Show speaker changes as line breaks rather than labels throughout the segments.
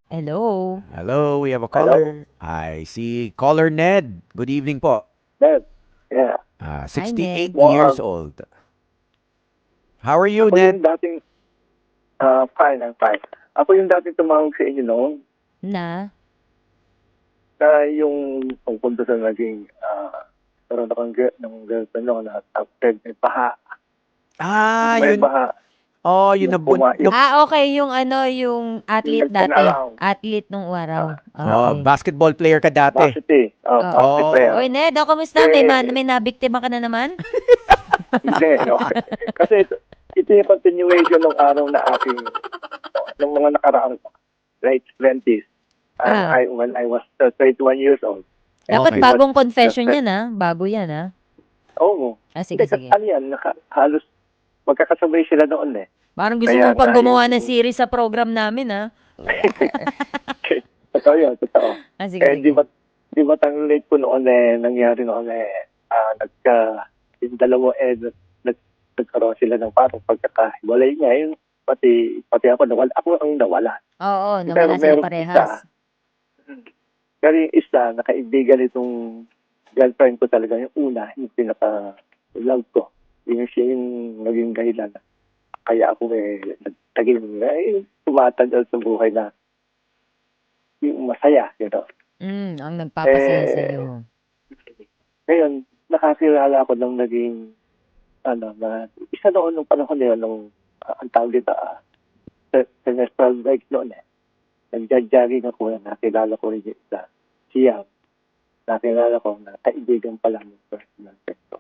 Hello.
Hello, we have a
Hello?
caller. I see caller Ned. Good evening po.
Ned? Yeah.
68
Ned.
years
Well,
old. How are you,
ako yung
Ned?
dating, fine, I'm fine. Ako yung dating tumawag sa inyo noon
Na?
na yung tungkol doon sa naging, karoon akong ng girlfriend noon na after may baha. May
Yun.
baha,
Oh, yun
yung yung
Okay, yung yung athlete
nag-turn
dati.
around,
Athlete nung araw. Okay.
basketball player ka dati.
varsity,
Oo.
varsity player.
Oh,
Oy, Ned, kamusta?
Eh,
May nabiktima ka na naman?
hindi, okay. Kasi ito yung continuation ng araw na aking, ng mga nakaraang late 20s.
Ah.
When I was 31 years old. And
Dapat
she
okay.
was
bagong
just,
confession yan, Bago yan,
oo.
Sige,
Hindi, kasi
sige.
ano yan, halos magkakasabay sila noon eh.
Parang gusto
Kaya
mo pang
nga
gumawa ng
yung,
series sa program namin,
totoo yun, totoo.
Sige,
Eh,
sige.
di ba tang late po noon nangyari noon yung dalawa nagkaroon sila ng parang pagkakahiwalay niya. Yun, pati ako ang nawala.
Oo,
Pero
nawala sila
merong
parehas.
pero yung isa, nakaibigan itong girlfriend ko talaga, yung una, yung pinaka-love ko. Yung siya yung naging dahilan. Kaya ako naging tumatagal sa buhay na yung masaya,
Ang nagpapasaya
Eh,
sa'yo.
ngayon, nakakilala ako ng naging, na isa noon nung panahon na yun, nung, ang tawag dito, semestral break noon eh. Nagja-jogging ako, nakilala ko rin yung isa. Siya, nakilala ko na kaibigan pala ng personal sector.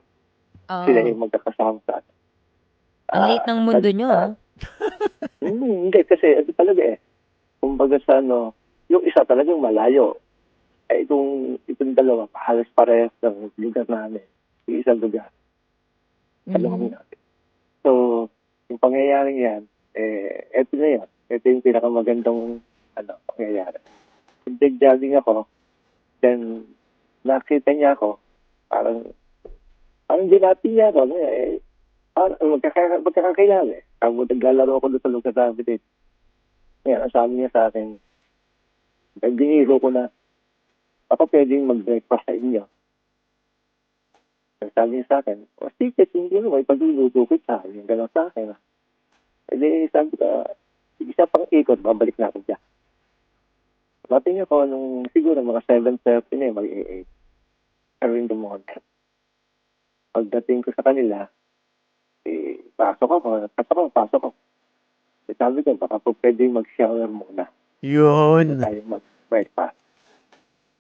Sila
Oo.
yung magkakasama sa atin.
Ang liit ng mundo nyo,
Hindi, kasi ano talaga eh. Kumbaga sa yung isa talagang malayo. Itong dalawa, halos parehas ng lugar namin. Yung isang lugar,
Mhm.
talong natin. So, yung pangyayaring yan, eto na yan. Ito yung pinakamagandang pangyayari. Nag-jogging ako, then nakita niya ako, parang, parang dinati niya ako, parang magkakakilala eh. Tapos naglalaro ako doon sa lugar namin. Ngayon, ang sabi niya sa akin, nagbiniro ko na, ako pwedeng mag-breakfast sa inyo. Ang sabi niya sa akin, sige, hindi mo, may pagluluto kita. Yung gano'n sa akin. E di, sabi ko, isa pang ikot, babalik na ako dyan. Mating ako nung siguro mga 7:30 na mag-8 early in the morning. Pagdating ko sa kanila, pasok ako. Sabi ko, baka po pwedeng mag-shower muna. Bago
Yun.
tayo mag-breakfast.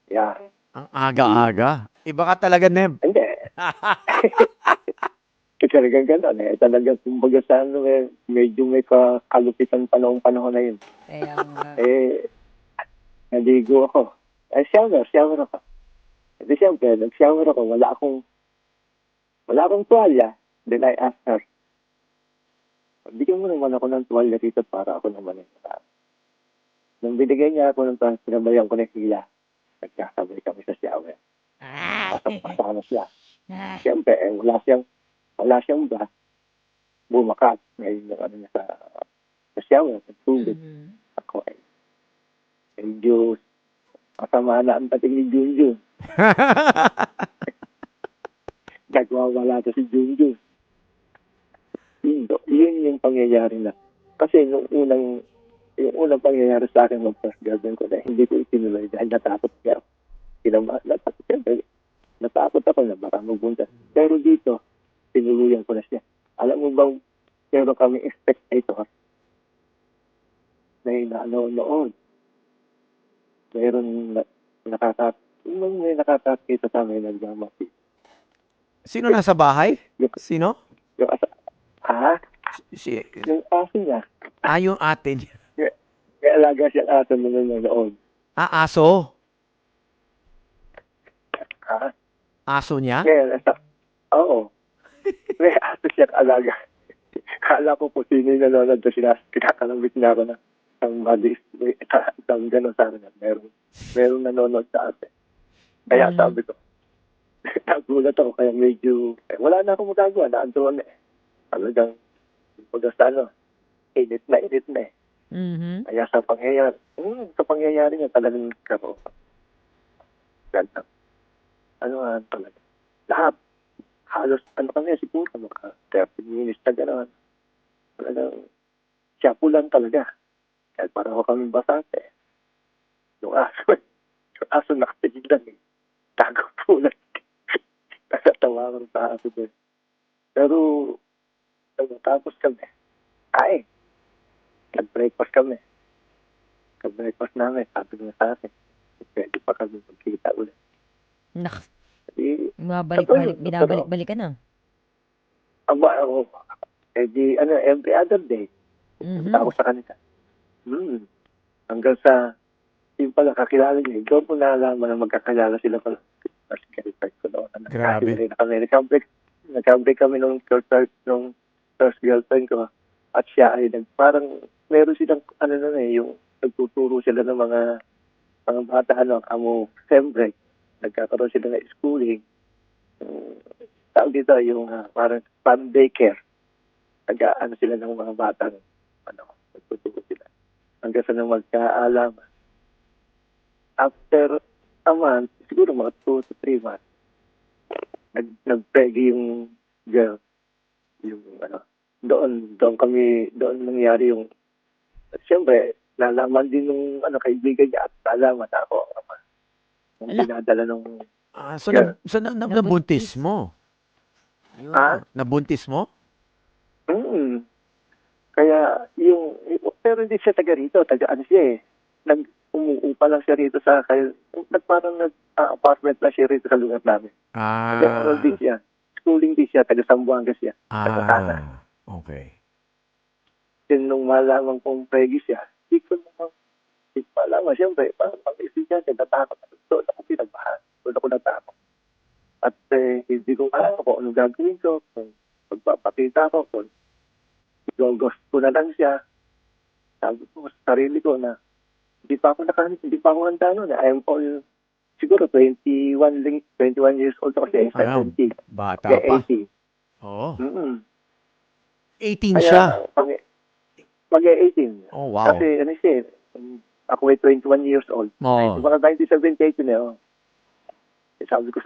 Yeah.
Ang aga-aga. Iba ka talaga, Neb.
Hindi. Talagang gano'n eh. Talagang kumbaga sa medyo may kalupitan pa noong panahon na yun.
Kaya nga.
Naligo ako. Shower ako. Kasi siyempre, nag-shower ako. Wala akong tuwalya. Then I asked her, bigyan mo naman ako ng tuwalya dito para ako naman yung sa. Nung binigay niya ako ng tuwalya, sinabayan ko ng hila. Nagkasabay kami sa shower. Pasok-pasok siya. Siyempre, wala siyang bra. Bumakat. Ngayon yung niya sa shower, sa tubig.
Mhm.
Ako medyo masama na ang dating ni Junjun. Nagwawala to si Junjun. Yun yung pangyayari na. Kasi yung unang pangyayari sa akin ng first girlfriend ko na hindi ko itinuloy dahil natakot siya. Natakot ako na baka magbunta. Pero dito, tinuluyan ko na siya. Alam mo bang, meron kami spectator na inaano-noon. Meron may nakakakita sa amin nagmamati.
Sino nasa bahay?
Yung,
Sino?
yung
Si,
yung aso niya.
yung atin.
May alaga siya aso na nanonood.
Aso.
Ha?
Aso niya?
Ngayon, oo. May aso siya alaga. Kala ko po sino yung nanonood na kinakalambit niya ako na ang madis, isang gano'n sa akin. Merong nanonood sa atin. Kaya
Mhm.
sabi ko, nagulat ako kaya medyo, wala na akong magagawa, naantuan eh. Talagang, pagkasta init na eh.
Mhm.
Kaya sa pangyayari niya talagang karoon. Ganda. Ano nga talaga. Lahat. Halos, ano kami, siguro, mga 30 minutes na gano'n. Talagang, siya po lang talaga. Kahit parang ako kami basate. Yung aso, yung aso nakatigil lang eh. Tago po lang. Nakatawa ko sa aso ko. Pero, tapos kami, kain. Nag-breakfast kami. Nag-breakfast namin, sabi niya sa akin. Pwede pa kami magkita ulit.
Nak
Eh,
bumabalik-balik,
totoo,
binabalik-balikan na.
aba, ako, every other day, punta ako
Mhm.
sa kanila. Hanggang sa, yung pala kakilala niya, doon ko nalaman na magkakilala sila pala. Mas girlfriend ko doon.
Grabe.
Nagkahiwalay na kami. Nagka-break kami nung first girlfriend ko. At siya ay parang, meron silang, yung nagtuturo sila ng mga bata, siyempre, nagkakaroon sila ng schooling. Tawag dito, yung parang daycare. Sila ng mga bata, nagtuturo sila. Hanggang sa nang magkaalaman. After a month, siguro mga 2 to 3 months, nag-preggy yung girl. Yung doon nangyari yung, siyempre, nalaman din nung kaibigan niya at nalaman ako ang ama. Yung
Hala,
dinadala nung
So,
girl.
nabuntis
nabuntis.
mo? Yun.
Ah?
Nabuntis mo?
Mm. Kaya, pero hindi siya taga rito, siya eh. Umuupa lang siya rito parang nag-apartment lang siya rito sa lugar namin. Nag-enroll din siya. Schooling din siya, taga Zamboanga siya. Taga Tana.
Okay.
Then nung malaman kong preggy siya, hindi ko malaman. Siyempre, parang pag-isip niya, natakot. Doon ako pinagbahan. Doon ako natakot. At hindi ko alam kung anong gagawin ko. Kung magpapakita ko, kung ghost ko na lang siya. Sabi ko sa sarili ko na hindi pa ako handa noon. I'm all, siguro 21 years old ako siya.
Ayan,
70.
bata
Kaya
pa.
80.
Oo. 18
Kaya,
siya.
mag-18.
Oh, wow.
Kasi, siya, ako ay 21 years old.
Oo.
Mga 1978 yun eh. Oh. Sabi ko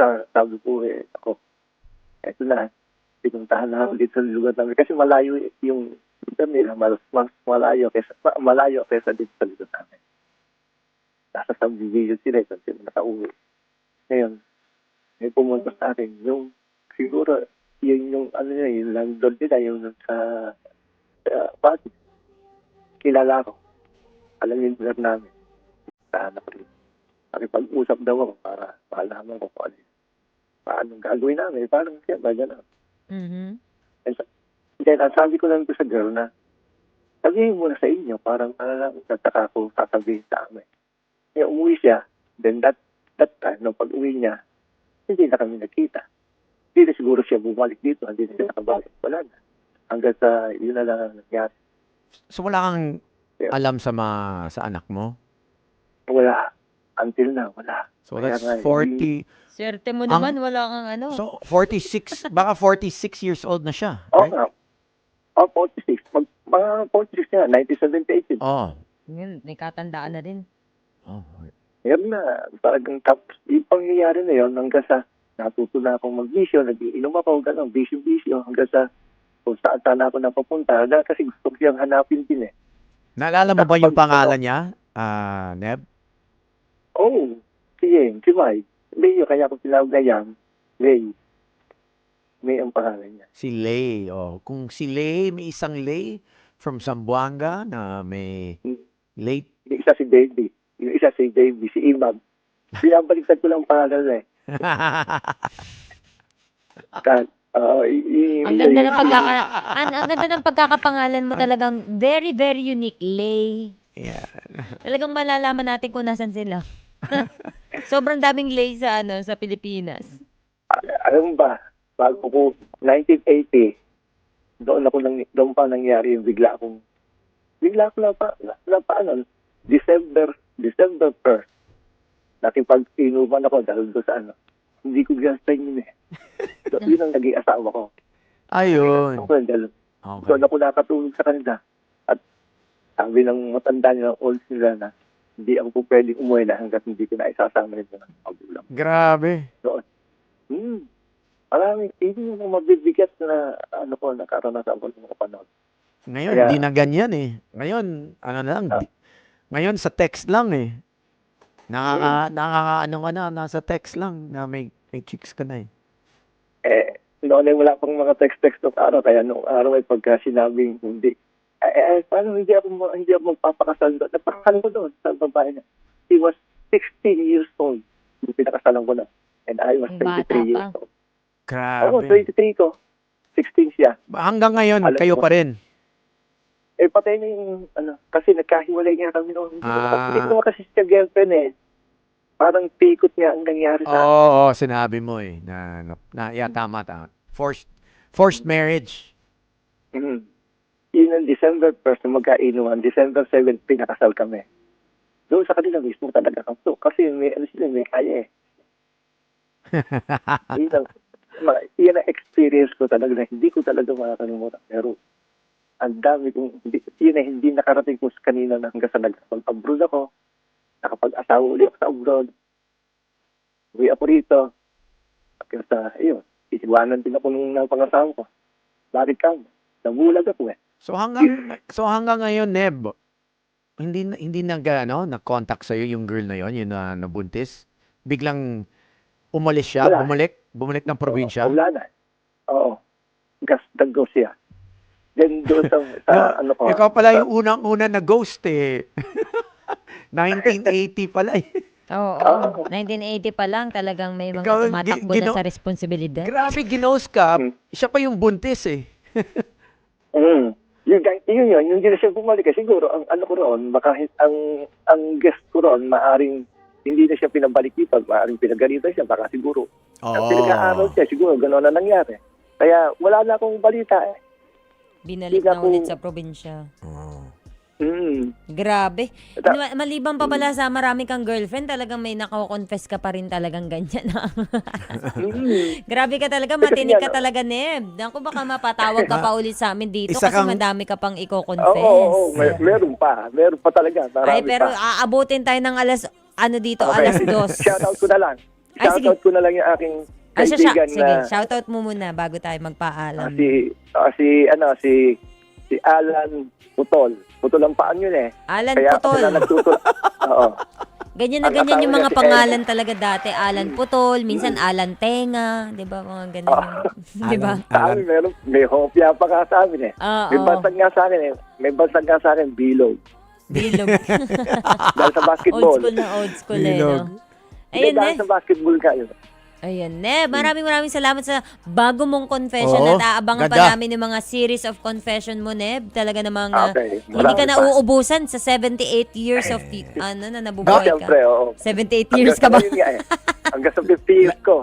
ako, eto na, pinuntahan na ako dito sa lugar namin. Kasi malayo yung lugar nila, mas malayo kaysa dito sa lugar namin. Nasa subdivision sila, doon sila nakauwi. Ngayon, may pumunta sa akin, siguro, yung landlord nila, yung sa Pasig, kilala ko. Alam yung lugar namin. Sa anak ko. Nakipag-usap daw ako para malaman ko kung paano gagawin namin. Parang siya ba, gano'n.
Mhm.
Then, ang sabi ko lang sa girl na, sabihin mo na sa inyo, parang nagtaka ko sasabihin sa amin. Kaya umuwi siya, then that time, nung pag-uwi niya, hindi na kami nakita. Hindi na siguro siya bumalik dito, hindi na siya nakabalik. Wala na. Hanggang sa, yun na lang ang nangyari.
So, wala kang
Yeah.
alam sa anak mo?
Wala. Until now, wala.
So,
Kaya
that's
nga,
40.
Swerte mo
Ang-
naman, wala kang ano.
So, 46. Baka 46 years old na siya.
Oo
Right?
nga. 46. Mga 46 na, 1978.
Oh.
Yun, may katandaan na rin.
Oh.
Yan na, talagang tapos, yung pangyayari na yun, hanggang sa natuto na akong mag-bisyo, nag-iinom ako, gano'n, bisyo-bisyo, hanggang sa kung saan ako napapunta, kasi gusto ko siyang hanapin din eh.
Naalala mo ba yung pangalan niya, Neb?
Oh, si May. Leo, kaya ako tinawag na yan. Lay. May ang pangalan niya.
Si Lay. Oh. Kung si Lay, may isang Lay from Zamboanga na may late.
Yung isa si Davey. Yung isa si Davey, si Imam. Binabaliktad ko lang ang pangalan eh.
Ang ganda ng ang ganda ng pagkakapangalan mo, talagang very, very unique. Lay.
Yeah.
Talagang malalaman natin kung nasan sila. Sobrang daming lay sa Pilipinas.
Alam mo ba, bago ko, 1980, doon pa nangyari yung bigla ako December 1st, nakipag-inuman ako dahil doon sa hindi ko girlfriend yun eh. So, yun ang naging asawa ko.
Ayun.
Okay.
Okay.
Doon ako nakatulog sa kanila. At sabi ng matanda nila, old sila na, hindi ako po pwedeng umuwi na hanggat hindi ko na isasama rin ng magulang.
Grabe.
Maraming, hindi mo mabibigat na, nakaranasan ko ng mga panahon.
Ngayon,
Kaya-
di na ganyan eh. Ngayon, ngayon sa text lang eh. Ano ka na, nasa text lang na may chicks ka na eh.
Noon ay wala pang mga text-text ng araw, kaya nung araw ay pagka sinabing hindi, paano hindi ako magpapakasal doon? Napakasal ko doon sa babae niya. He was 16 years old. Yung pinakasalan ko na. And I was
Ang bata
23 years
pa.
old.
Grabe.
23 ko. 16 siya.
Hanggang ngayon,
Alam
kayo
mo.
pa rin.
Patay na yung, kasi nagkahiwalay nga kami noon.
Ah.
Hindi ko kasi siya girlfriend eh. Parang pikot nga ang nangyari sa akin.
Oo, sinabi mo eh. Tama. Forced marriage.
Mm. Yun ang December 1st na magkainuman. December 7th, pinakasal kami. Doon sa kanila mismo talaga kami. Kasi may kaya eh. Yan ang experience ko talaga na hindi ko talaga makakalimutan. Pero ang dami kong, hindi nakarating ko kanina na hanggang sa nag-abroad ako. Nakapag-asawa ulit ako sa abroad. Uwi ako rito. Hanggang sa, iiwanan din ako nung pangasawa ko. Bakit ka? Nagulag ako eh.
So hanggang ngayon, Neb, hindi nag-contact sa yung girl na yon, yung nabuntis. Biglang umalis siya,
Wala.
bumalik ng probinsya.
Wala na. Oo. Gasdago siya. Then doon sa ano ko.
Ikaw pala yung unang-una na ghost eh. 1980 pala eh.
Oo. 1980 pa lang talagang may mga
Ikaw,
matakbo na sa responsibilidad.
Grabe, ginost ka. Siya pa yung buntis eh.
Yun, yung hindi na siya bumalik. Siguro, ang ano ko roon, baka ang guest ko roon, maaring hindi na siya pinabalik dito, maaring pinagalitan siya, baka siguro. Ang pinag-aaral siya, siguro, gano'n na nangyari. Kaya wala na akong balita eh.
Binalik na ulit sa probinsya. Grabe. Maliban pa pala sa marami kang girlfriend, talagang may nako-confess ka pa rin talagang ganyan. Grabe ka talaga, matinig ka talaga, Neb. Naku, baka mapatawag ka pa ulit sa amin dito
Isa
kasi
kang-
madami ka pang i-confess.
Oo, meron pa talaga. Marami
Ay, pero
pa.
aabutin tayo ng alas 2.
Shoutout ko na lang.
Ay, sige.
Shoutout ko na lang yung aking
Ay,
kaibigan
sige,
na
shoutout mo muna bago tayo magpaalam.
si Alan Putol. Putol ang paan yun eh.
Alan
Kaya ako
Putol.
na nagtutol. Oo.
Ganyan na
Ang
ganyan yung
asawa
mga
niya si
pangalan talaga dati. Alan Putol, minsan Alan Tenga, 'di ba? Mga ganun. 'Di ba?
Sa amin may hopya pa ka sa amin eh. May
Oo.
bansag nga sa akin eh. May bansag nga sa akin, Bilog.
Bilog.
Dahil sa basketball.
Old school eh,
Bilog.
no?
Hindi,
Ayun,
dahil
ne.
sa basketball ka yun.
Ayun, ne. Maraming salamat sa bago mong confession
Oo,
at aabangan pa
ganda.
namin yung mga series of confession mo, Neb. Talaga namang
Okay,
hindi ka
marami
na
pa.
uubusan sa 78 years of na nabubuhay ka.
Siyempre, oo.
78 years ka ba?
Hanggang sa ngayon nga eh. Hanggang sa 50 years ko.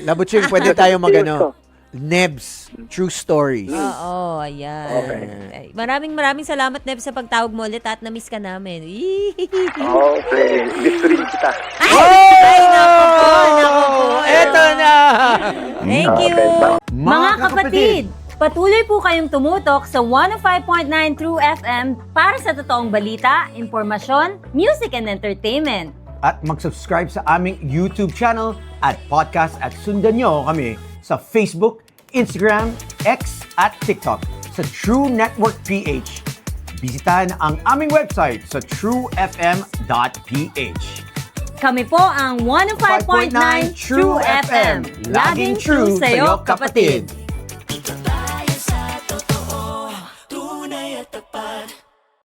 Labutsing, pwede tayo magano. Nebs, True Stories.
Oo, ayan.
Okay.
Ay, maraming salamat, Neb, sa pagtawag mo ulit at na-miss ka namin.
Okay. Gusto rin kita.
Ay, naku po.
Eto na!
Thank you.
Okay,
Mga kapatid, patuloy po kayong tumutok sa 105.9 True FM para sa totoong balita, impormasyon, music and entertainment.
At mag-subscribe sa aming YouTube channel at podcast at sundan nyo kami sa Facebook, Instagram, X at TikTok sa True Network PH. Bisitahin ang aming website sa truefm.ph.
Kami po ang 105.9 True FM. Laging true sa'yo, kapatid.